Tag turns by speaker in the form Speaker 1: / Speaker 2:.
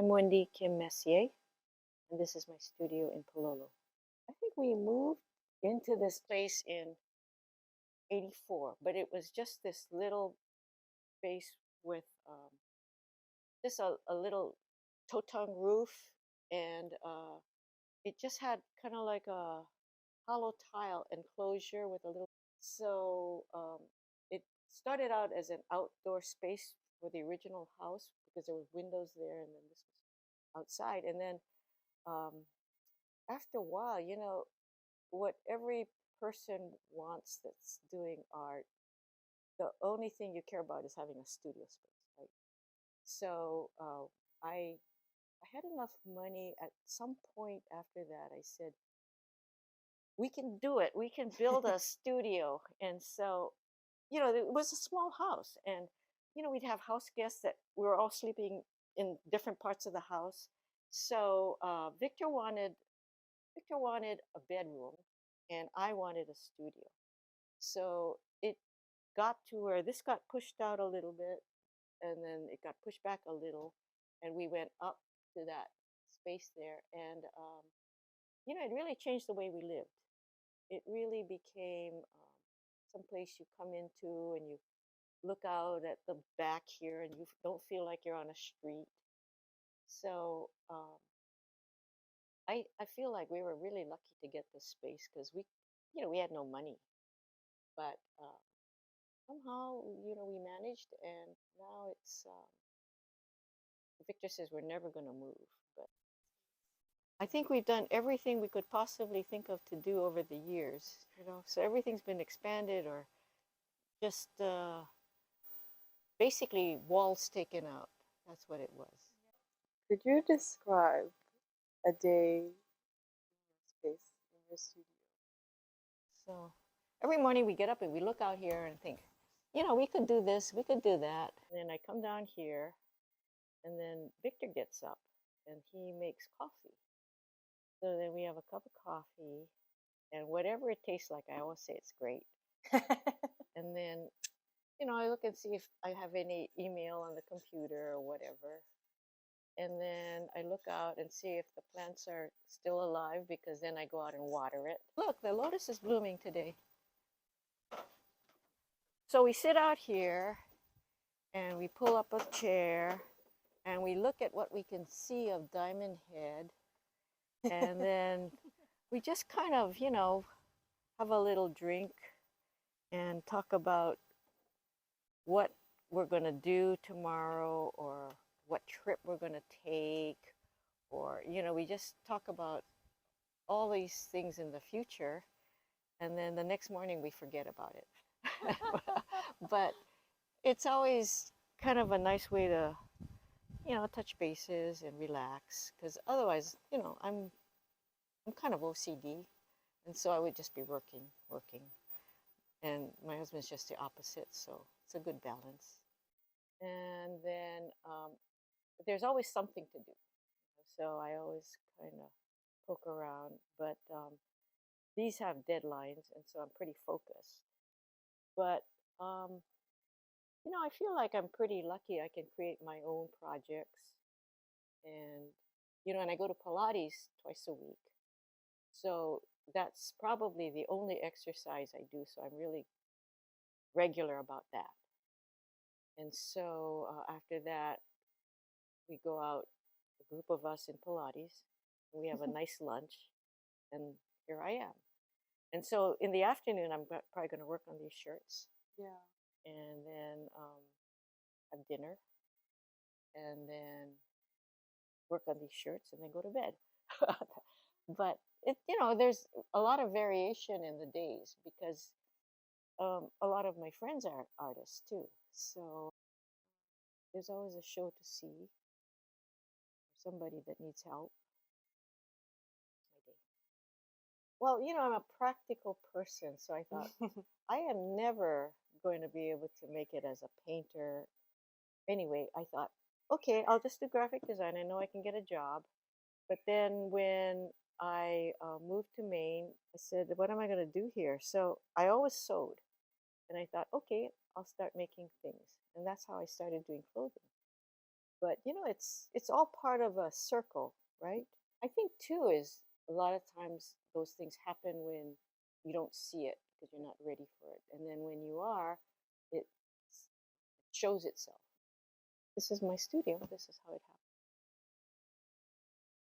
Speaker 1: I'm Wendy Kim Messier, and this is my studio in Palolo. I think we moved into this place in '84, but it was just this little space with just a little totung roof, and it just had kind of like a hollow tile enclosure with a little. So it started out as an outdoor space for the original house because there were windows there, and then this was outside, and then um, after a while, what every person wants that's doing art, the only thing you care about is having a studio space, right? So I had enough money at some point after that. I said, we can do it. We can build a studio. And so, it was a small house. And, we'd have house guests that we were all sleeping in different parts of the house. So Victor wanted a bedroom, and I wanted a studio. So it got to where this got pushed out a little bit, and then it got pushed back a little, and we went up to that space there. And, it really changed the way we lived. It really became some place you come into and you look out at the back here, and you don't feel like you're on a street. So I feel like we were really lucky to get this space because we had no money, but somehow, we managed, and now it's, Victor says we're never going to move, but I think we've done everything we could possibly think of to do over the years, so everything's been expanded or just basically walls taken out. That's what it was.
Speaker 2: Could you describe a day in your space, in your studio?
Speaker 1: So every morning we get up and we look out here and think, we could do this, we could do that. And then I come down here, and then Victor gets up and he makes coffee. So then we have a cup of coffee, and whatever it tastes like, I always say it's great. And then, I look and see if I have any email on the computer or whatever. And then I look out and see if the plants are still alive, because then I go out and water it. Look, the lotus is blooming today. So we sit out here and we pull up a chair and we look at what we can see of Diamond Head. And then we just kind of, have a little drink and talk about what we're going to do tomorrow, or what trip we're going to take, or, we just talk about all these things in the future. And then the next morning we forget about it. But it's always kind of a nice way to, touch bases and relax, because otherwise, I'm kind of OCD, and so I would just be working. And my husband's just the opposite, so it's a good balance. And then there's always something to do, so I always kind of poke around. But these have deadlines, and so I'm pretty focused. But I feel like I'm pretty lucky. I can create my own projects, and and I go to Pilates twice a week. So that's probably the only exercise I do. So I'm really regular about that. And so after that, we go out, a group of us in Pilates, and we have a nice lunch, and here I am. And so in the afternoon, I'm probably going to work on these shirts.
Speaker 2: Yeah.
Speaker 1: And then have dinner, and then work on these shirts, and then go to bed. But there's a lot of variation in the days, because a lot of my friends are artists too. So there's always a show to see, somebody that needs help. My day. Well, I'm a practical person, so I thought I am never going to be able to make it as a painter. Anyway, I thought, okay, I'll just do graphic design. I know I can get a job. But then when I moved to Maine, I said, what am I going to do here? So I always sewed. And I thought, okay, I'll start making things. And that's how I started doing clothing. But it's all part of a circle, right? I think too is a lot of times those things happen when you don't see it because you're not ready for it, and then when you are, it shows itself. This is my studio. This is how it happens.